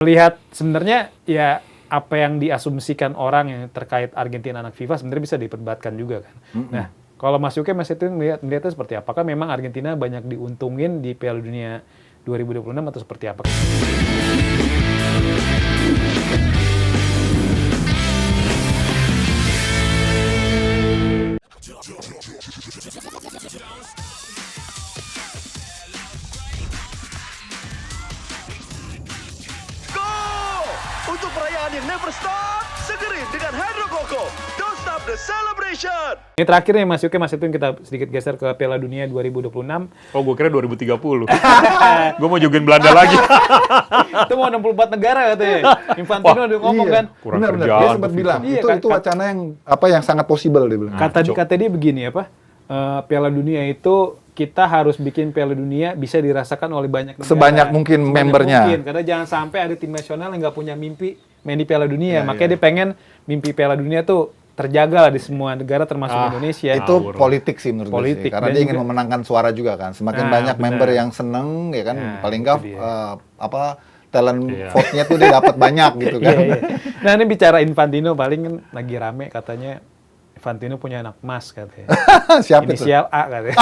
Melihat sebenarnya ya apa yang diasumsikan orang yang terkait Argentina anak FIFA sebenarnya bisa diperdebatkan juga kan. Nah, kalau Mas Yuke Mas itu melihatnya seperti apa? Apakah memang Argentina banyak diuntungin di Piala Dunia 2026 atau seperti apa? Untuk perayaan yang never stop, segeri dengan Hydro Coco. Don't stop the celebration. Ini terakhir nih Mas Yuke, Mas itu kita sedikit geser ke Piala Dunia 2026. Oh, gue kira 2030. Gue mau jogging Belanda lagi. Itu mau 64 negara katanya. Infantino udah ngomong kan. Kurang Benar, kerjaan. dia sempat bilang Iya, itu wacana yang sangat possible dia bilang. Kata dia begini apa? Piala Dunia itu kita harus bikin Piala Dunia bisa dirasakan oleh banyak negara. Sebanyak mungkin membernya. Mungkin, karena jangan sampai ada tim nasional yang nggak punya mimpi main di Piala Dunia. Makanya dia pengen mimpi Piala Dunia tuh terjaga lah di semua negara termasuk Indonesia. Itu politik sih menurut gue sih. Karena dan dia ingin juga- memenangkan suara juga kan. Semakin banyak benar. member yang seneng ya kan, paling nggak itu dia. talent vote-nya tuh dia dapat banyak gitu kan. Iya. Nah ini bicara Infantino paling kan lagi rame katanya Infantino punya anak emas katanya. Siapa itu? Inisial A katanya.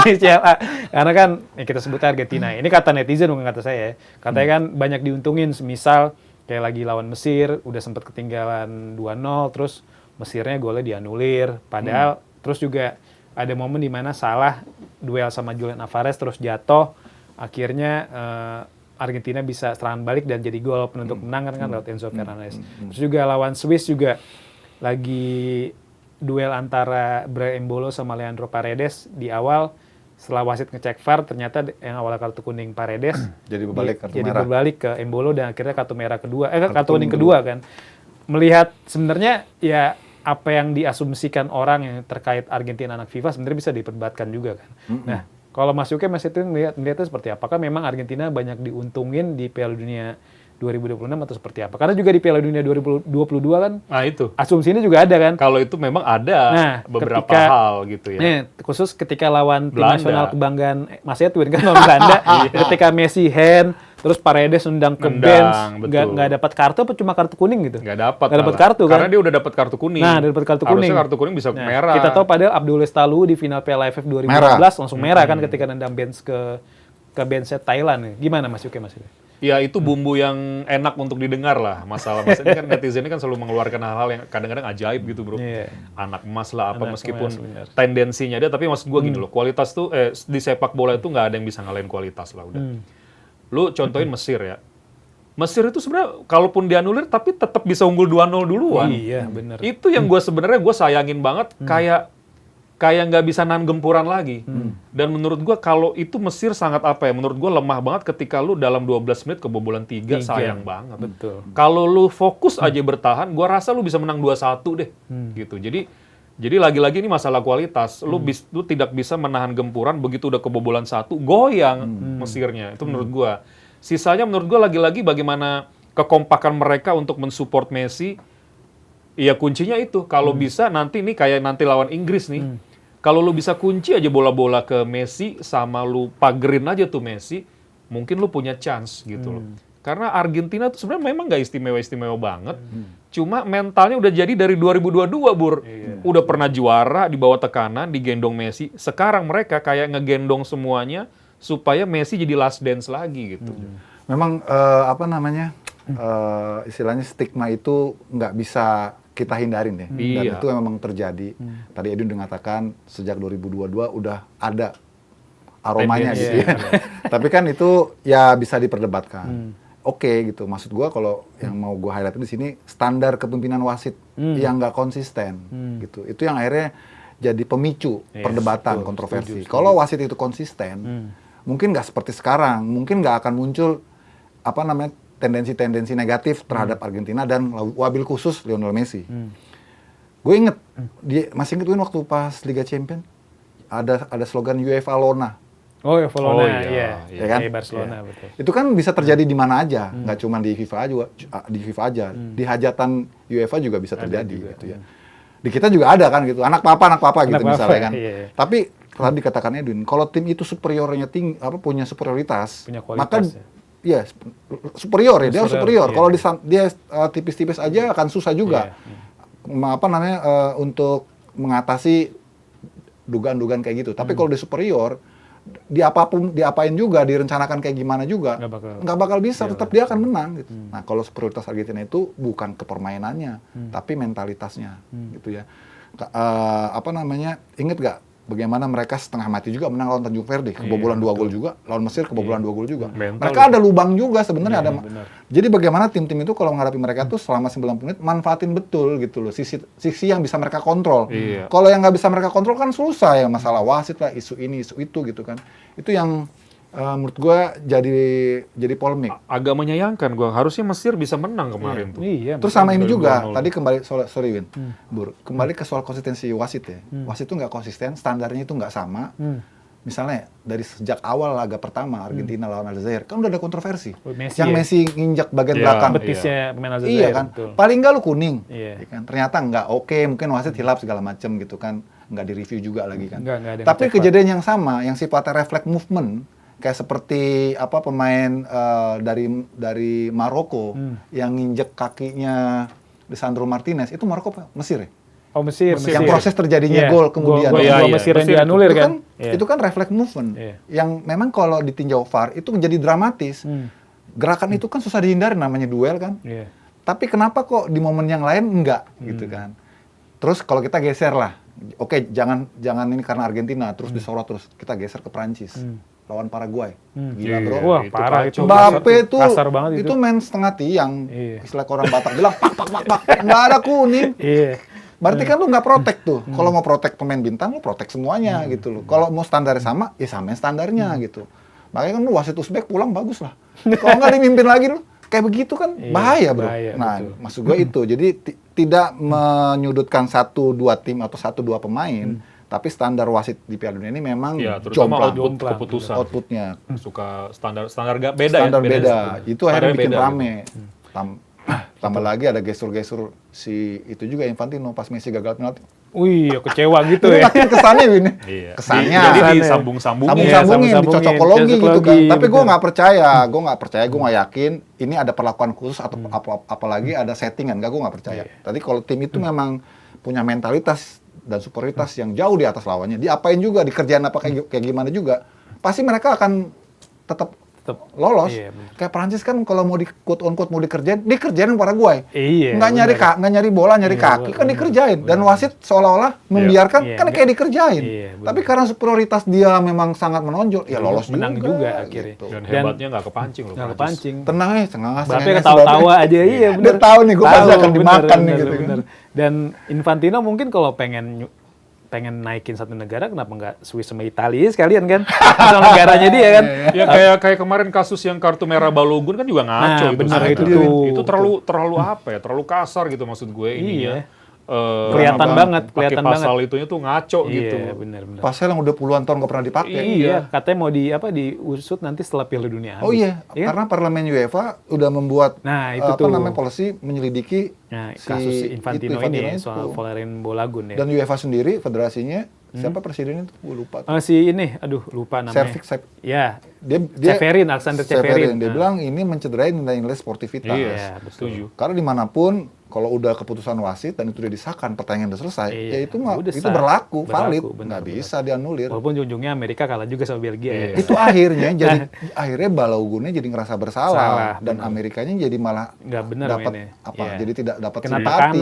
Inisial A. Karena kan kita sebut Argentina. Ini kata netizen bukan kata saya. Katanya kan banyak diuntungin semisal kayak lagi lawan Mesir udah sempat ketinggalan 2-0 terus Mesirnya golnya dianulir. Padahal terus juga ada momen di mana salah duel sama Julian Alvarez terus jatuh. Akhirnya Argentina bisa serangan balik dan jadi gol penutup menang kan lewat Enzo Fernandez. Terus juga lawan Swiss juga lagi duel antara Brahim Embolo sama Leandro Paredes di awal setelah wasit ngecek VAR ternyata yang awalnya kartu kuning Paredes Jadi berbalik kartu jadi merah. berbalik ke Embolo dan akhirnya kartu merah kedua kartu kuning kedua kan. Melihat sebenarnya ya apa yang diasumsikan orang yang terkait Argentina anak FIFA sebenarnya bisa diperdebatkan juga kan. Nah, kalau Mas Yuke Mas itu melihatnya seperti apa? Apakah memang Argentina banyak diuntungin di Piala Dunia 2026 atau seperti apa? Karena juga di Piala Dunia 2022 kan Nah, itu. asumsi ini juga ada kan. Kalau itu memang ada Nah, beberapa ketika- hal gitu ya. Nih, khusus ketika lawan tim Belanda. nasional kebanggaan Mas Edwin kan lawan Belanda, ketika Messi hand, terus Paredes nendang ke Nendang, bench, betul. nggak dapat kartu apa cuma kartu kuning gitu? Nggak dapat malah. kartu kan? Karena dia udah dapat kartu kuning. Nah, dapat kartu kuning. Harusnya kartu kuning bisa Nah, merah. Kita tahu padahal Abdul Lestalu di final Piala AFF 2015 langsung merah kan ketika nendang bench ke bench Thailand. Gimana Mas Yuke Mas Yuke? Ya itu bumbu yang enak untuk didengar lah. Masalah ini kan netizen ini kan selalu mengeluarkan hal-hal yang kadang-kadang ajaib gitu bro. Iya. Anak emas lah apa Anak meskipun emas, benar. tendensinya dia. Tapi maksud gue gini loh, kualitas tuh di sepak bola itu nggak ada yang bisa ngalahin kualitas lah udah. Lu contohin Mesir ya. Mesir itu sebenarnya kalaupun dianulir tapi tetap bisa unggul 2-0 duluan. Iya, benar. Itu yang gue sebenarnya gue sayangin banget kayak nggak bisa nahan gempuran lagi. Dan menurut gue kalau itu Mesir sangat apa ya? Menurut gue lemah banget ketika lu dalam 12 menit kebobolan 3 sayang banget. Betul. Kalau lu fokus aja bertahan, gue rasa lu bisa menang 2-1 deh. Gitu. Jadi lagi-lagi ini masalah kualitas. Lu tidak bisa menahan gempuran begitu udah kebobolan 1, goyang Mesirnya. Itu menurut gue. Sisanya menurut gue lagi-lagi bagaimana kekompakan mereka untuk mensupport Messi. Iya kuncinya itu. Kalau bisa nanti nih kayak nanti lawan Inggris nih. Kalau lu bisa kunci aja bola-bola ke Messi sama lu pagerin aja tuh Messi, mungkin lu punya chance gitu loh. Karena Argentina tuh sebenarnya memang nggak istimewa-istimewa banget. Cuma mentalnya udah jadi dari 2022, Bur. Udah pernah juara di bawah tekanan, digendong Messi. Sekarang mereka kayak ngegendong semuanya supaya Messi jadi last dance lagi gitu. Memang istilahnya stigma itu nggak bisa kita hindarin ya. Dan Iya. itu memang terjadi. Tadi Edwin udah mengatakan sejak 2022 udah ada aromanya Tendensi. gitu ya. Tapi kan itu ya bisa diperdebatkan. Oke gitu. Maksud gua kalau yang mau gua highlight di sini standar kepemimpinan wasit yang nggak konsisten gitu. Itu yang akhirnya jadi pemicu perdebatan, kontroversi. Kalau wasit itu konsisten, mungkin nggak seperti sekarang. Mungkin nggak akan muncul tendensi-tendensi negatif terhadap Argentina dan wabil khusus Lionel Messi. Gue inget, masih inget waktu pas Liga Champions ada slogan UEFA Lona. Oh ya, Barcelona, Oh, iya. iya. Ya kan? Kayak Barcelona, Iya. betul. Itu kan bisa terjadi di mana aja, nggak cuma di FIFA aja, di hajatan UEFA juga bisa terjadi juga. gitu ya. Di kita juga ada kan gitu, anak papa gitu Anak papa, misalnya kan. iya. Tapi tadi dikatakan Edwin, kalau tim itu superiornya tinggi, punya superioritas, Punya kualitas, maka ya. ya superior ya, dia harus superior. Iya. Kalau dia tipis-tipis aja akan susah juga. Apa namanya untuk mengatasi dugaan-dugaan kayak gitu. Tapi kalau dia superior, diapain juga, direncanakan kayak gimana juga, nggak bakal bisa. Tetap dia akan menang. Gitu. Nah, kalau superioritas Argentina itu bukan ke permainannya, tapi mentalitasnya, gitu ya. Apa namanya? Ingat nggak? Bagaimana mereka setengah mati juga menang lawan Tanjung Verde, kebobolan 2 gol juga, lawan Mesir kebobolan 2 gol juga. Mereka ada lubang juga sebenarnya Jadi bagaimana tim-tim itu kalau menghadapi mereka tuh selama 90 menit manfaatin betul gitu loh sisi yang bisa mereka kontrol. Kalau yang nggak bisa mereka kontrol kan susah ya, masalah wasit lah, isu ini, isu itu gitu kan. Itu yang menurut gua jadi polemik. Agak menyayangkan gua. Harusnya Mesir bisa menang kemarin tuh. Iya. Terus sama ini juga, tadi kembali sorry Win, Bur, kembali ke soal konsistensi wasit ya. Wasit itu nggak konsisten, standarnya itu nggak sama. Misalnya dari sejak awal laga pertama Argentina lawan Aljazair, kan udah ada kontroversi. Messi nginjak bagian belakang. Betisnya pemain Aljazair. Iya kan. Betul. Paling nggak lu kuning. Iya. Kan? Ternyata nggak oke, mungkin wasit hilap segala macem gitu kan. Nggak di-review juga lagi kan. Nggak ada Tapi kejadian yang sama, yang sifatnya refleks movement, kayak seperti apa pemain dari Maroko yang nginjek kakinya Lisandro Martinez, itu Maroko apa? Mesir ya? Oh, Mesir. Yang proses terjadinya gol kemudian. Mesir yang dianulir kan? Itu kan refleks movement. Yang memang kalau ditinjau VAR itu menjadi dramatis. Gerakan itu kan susah dihindari, namanya duel kan. Tapi kenapa kok di momen yang lain enggak gitu kan? Terus kalau kita geser lah, oke jangan ini karena Argentina, terus disorot terus kita geser ke Prancis. Lawan Paraguay. Gila bro. Wah, parah itu. Mbappe itu kasar banget itu main setengah tiang. Istilah orang Batak bilang pak. Nggak ada kuning. Berarti kan lu nggak protek tuh. Kalau mau protek pemain bintang, lu protek semuanya gitu loh. Kalau mau standarnya sama, ya samain standarnya gitu. Makanya kan lu wasit Uzbek pulang bagus lah. Kalau nggak dimimpin lagi lu, kayak begitu kan bahaya bro. Nah, maksud gue itu. Jadi tidak menyudutkan 1-2 tim atau 1-2 pemain. Tapi standar wasit di Piala Dunia ini memang terutama keputusan. Outputnya Suka standar beda standar ya. beda. Itu akhirnya bikin beda, rame. Tambah lagi ada gestur-gestur si itu juga Infantino pas Messi gagal penalti. Wih, kecewa gitu Itu ya. makin kesannya ini. Iya. Kesannya. Jadi disambung-sambungin. Sambung-sambungin, dicocokologi gitu kan. Tapi gue bener. nggak percaya, gue nggak yakin ini ada perlakuan khusus atau apalagi ada settingan. Gue nggak percaya. Tadi kalau tim itu memang punya mentalitas dan superioritas yang jauh di atas lawannya, diapain juga, dikerjain apa kayak gimana juga, pasti mereka akan tetap lolos. Kayak Prancis kan kalau mau di quote on quote mau dikerjain Paraguay. Nggak nyari bola, nyari kaki kan dikerjain. Dan wasit seolah-olah membiarkan kan kayak dikerjain. Tapi karena superioritas dia memang sangat menonjol, ya lolos menang juga akhirnya. Gitu. Dan hebatnya nggak kepancing loh. Nggak kepancing. Tenang ya, tengah Bape ketawa-tawa aja, iya bener. Dia tahu nih, gue pasti akan dimakan nih gitu kan. Dan Infantino mungkin kalau pengen naikin satu negara, kenapa nggak Swiss sama Italia sekalian kan? Asal negaranya dia kan. Ya kayak kemarin kasus yang kartu merah Balogun kan juga ngaco. Benar itu terlalu apa ya? Terlalu kasar gitu maksud gue ininya. Kelihatan banget. Pasal itunya tuh ngaco gitu. Iya, benar. Pasal yang udah puluhan tahun nggak pernah dipakai. Iya, katanya mau diusut nanti setelah Piala Dunia. Oh iya, karena Parlemen UEFA udah membuat policy menyelidiki kasus Infantino ini soal Valerian Balogun ya. Dan UEFA sendiri federasinya siapa presidennya itu? Gue lupa. Si ini, lupa namanya. Ya. Alexander Seferin. Dia bilang ini mencederai nilai-nilai sportivitas. Iya, setuju. Karena dimanapun kalau udah keputusan wasit dan itu udah disahkan, pertandingan udah selesai, ya itu berlaku, valid, nggak bisa dianulir. Walaupun ujungnya Amerika kalah juga sama Belgia ya. Itu akhirnya akhirnya Balogunnya jadi ngerasa bersalah dan Amerikanya jadi malah nggak benar dapat jadi tidak dapat simpati.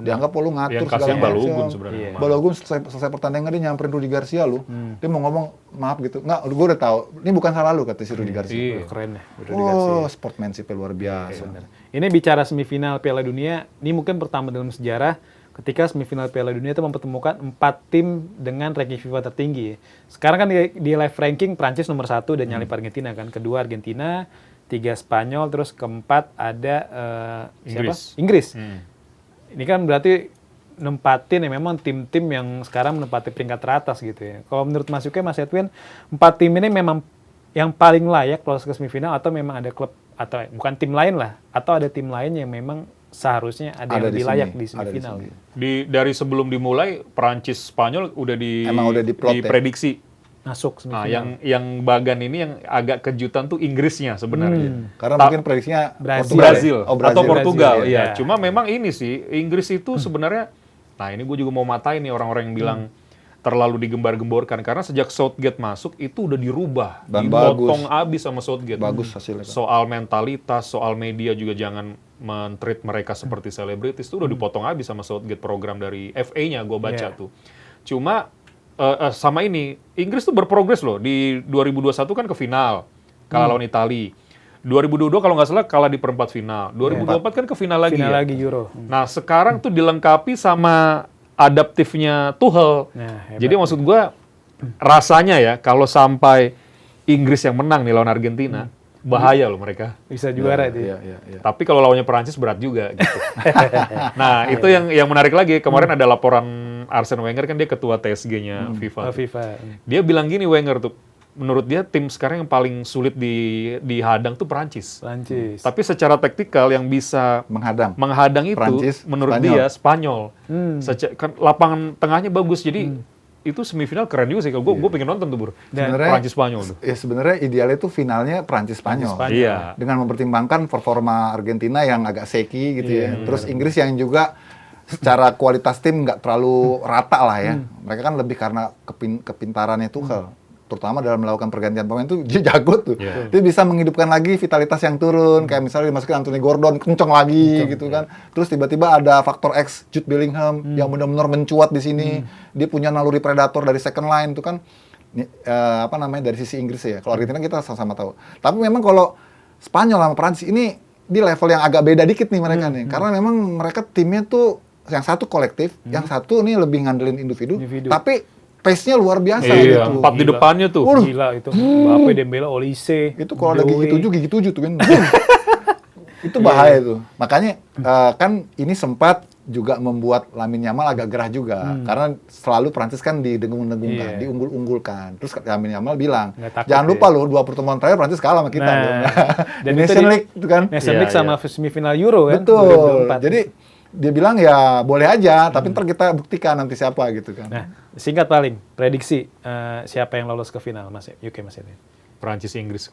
Dianggap lu ngatur segala macam. Balogun sebenarnya. Balogun selesai pertandingan dia nyamperin Rudi Garcia lu. Dia mau ngomong maaf gitu. Nggak, gue udah tahu. Ini bukan salah lu kata si Rudi Garcia. Keren ya. Sportsmanship luar biasa. Ini bicara semifinal Piala Dunia, ini mungkin pertama dalam sejarah ketika semifinal Piala Dunia itu mempertemukan 4 tim dengan ranking FIFA tertinggi. Sekarang kan di live ranking Prancis nomor 1 dan nyalip Argentina kan. Kedua Argentina, 3 Spanyol, terus keempat ada Inggris. Ini kan berarti nempatin ya memang tim-tim yang sekarang menempati peringkat teratas gitu ya. Kalau menurut Mas Yuke, Mas Edwin, 4 tim ini memang yang paling layak lolos ke semifinal atau memang ada klub atau bukan tim lain lah, atau ada tim lain yang memang seharusnya ada yang lebih layak di semifinal. Dari sebelum dimulai Prancis Spanyol udah diprediksi Masuk Nah, semifinal. yang bagan ini yang agak kejutan tuh Inggrisnya sebenarnya. Karena Ta- mungkin prediksinya Brazil. Brazil, Oh, Brazil. atau Portugal, Brazil, iya. ya. Cuma memang ini sih Inggris itu sebenarnya, nah ini gue juga mau matain nih orang-orang yang bilang terlalu digembar-gemborkan karena sejak Southgate masuk itu udah dirubah, Dan dipotong abis sama Southgate. Bagus hasilnya. Soal mentalitas, soal media juga jangan men-treat mereka seperti selebritis itu udah dipotong abis sama Southgate program dari FA-nya gue baca Yeah. tuh. Cuma sama ini Inggris tuh berprogres loh di 2021 kan ke final kalah lawan Italia. 2022 kalau nggak salah kalah di perempat final. 2024 kan ke final lagi. Final ya. lagi Euro. Nah sekarang tuh dilengkapi sama adaptifnya Tuchel. Nah, hebat. Jadi maksud gua rasanya ya kalau sampai Inggris yang menang nih lawan Argentina bahaya loh mereka. Bisa juara Iya, dia. iya, iya. Tapi kalau lawannya Perancis berat juga gitu. Nah, itu yang menarik lagi. Kemarin ada laporan Arsene Wenger kan dia ketua TSG-nya FIFA. tuh. FIFA. Dia bilang gini Wenger tuh, menurut dia tim sekarang yang paling sulit dihadang tuh Perancis. Prancis. Tapi secara taktikal yang bisa Menghadang. itu Perancis, menurut Spanyol. dia Spanyol. Kan lapangan tengahnya bagus. Jadi itu semifinal keren juga sih. Kalau gue pengen nonton tuh, Bur. Sebenarnya Perancis Spanyol tuh. Ya sebenarnya idealnya itu finalnya Prancis-Spanyol. Spanyol. Iya. Dengan mempertimbangkan performa Argentina yang agak shaky gitu ya. Terus Inggris yang juga secara kualitas tim nggak terlalu rata lah ya. Mereka kan lebih karena kepintarannya Tuchel. Terutama dalam melakukan pergantian pemain tuh dia jago tuh. Iya. Dia bisa menghidupkan lagi vitalitas yang turun. Kayak misalnya dimasukin Anthony Gordon, kenceng lagi gitu kan. Terus tiba-tiba ada faktor X, Jude Bellingham yang benar-benar mencuat di sini. Dia punya naluri predator dari second line tuh kan. Apa namanya dari sisi Inggris ya. Kalau Argentina kita sama-sama tahu. Tapi memang kalau Spanyol sama Prancis ini di level yang agak beda dikit nih mereka nih. Karena memang mereka timnya tuh yang satu kolektif, yang satu nih lebih ngandelin individu. Tapi pace-nya luar biasa Iya, gitu. 4 di depannya tuh. Gila itu. Mbappe, Dembele, Olise. Itu kalau ada Doué. gigi tujuh tuh kan. Itu bahaya tuh. Makanya kan ini sempat juga membuat Lamine Yamal agak gerah juga. Karena selalu Prancis kan didengung-dengungkan, Iya. diunggul-unggulkan. Terus Lamine Yamal bilang, Nggak takut jangan ya." lupa loh, 2 pertemuan terakhir Prancis kalah sama kita Nah, loh. dan Di itu Nation di- League itu kan. Nation Iya, League sama iya. semifinal Euro kan. Betul. 2024. Jadi dia bilang ya boleh aja, tapi ntar kita buktikan nanti siapa gitu kan. Nah, singkat paling, prediksi siapa yang lolos ke final, Mas UK, Mas Edwin? Prancis Inggris.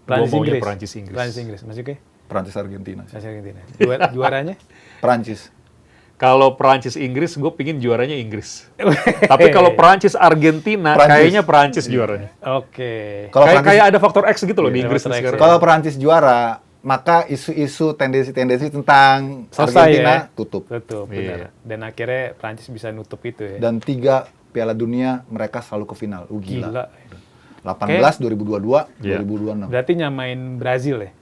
Prancis Gua maunya Inggris. Prancis Inggris. Prancis Inggris, Mas UK? Prancis Argentina. Prancis Argentina. Juaranya? Prancis. Kalau Prancis Inggris, gue pingin juaranya Inggris. Tapi kalau Prancis Argentina, Prancis. kayaknya Prancis juaranya. Oke. Kalau Kayak Prancis- ada faktor X gitu loh di Iya, Inggris faktor X, sekarang. ya. Kalau Perancis juara, maka isu-isu tendensi-tendensi tentang Selesai Argentina ya. tutup. Betul, benar. Iya. Dan akhirnya Prancis bisa nutup itu ya. Dan 3 Piala Dunia mereka selalu ke final. Gila. Gila. 18, 2022, Iya. 2026. Berarti nyamain Brazil ya?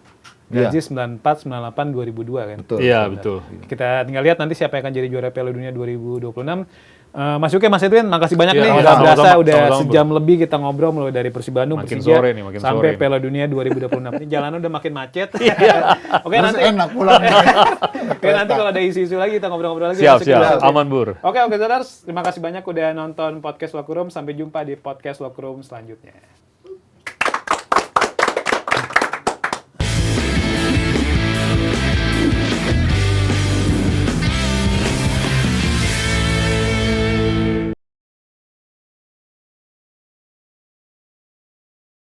Iya. Brazil 94, 98, 2002 kan? Betul. Iya, betul. Kita tinggal lihat nanti siapa yang akan jadi juara Piala Dunia 2026. Mas Yuke, Mas Edwin, makasih banyak Iya, nih. sama-sama, Udah berasa sama-sama, udah sama-sama, sejam lebih kita ngobrol mulai dari Persib Bandung, Makin Persija, sore nih, makin sampai sore nih. Piala Dunia 2026. Ini jalanan udah makin macet. Oke, Terus nanti enak pulang. Oke, nanti kalau ada isu-isu lagi kita ngobrol-ngobrol lagi. Siap, Masuk ke siap. dalam. Aman, Bur. Oke, Saudara, terima kasih banyak udah nonton podcast Locker Room. Sampai jumpa di podcast Locker Room selanjutnya.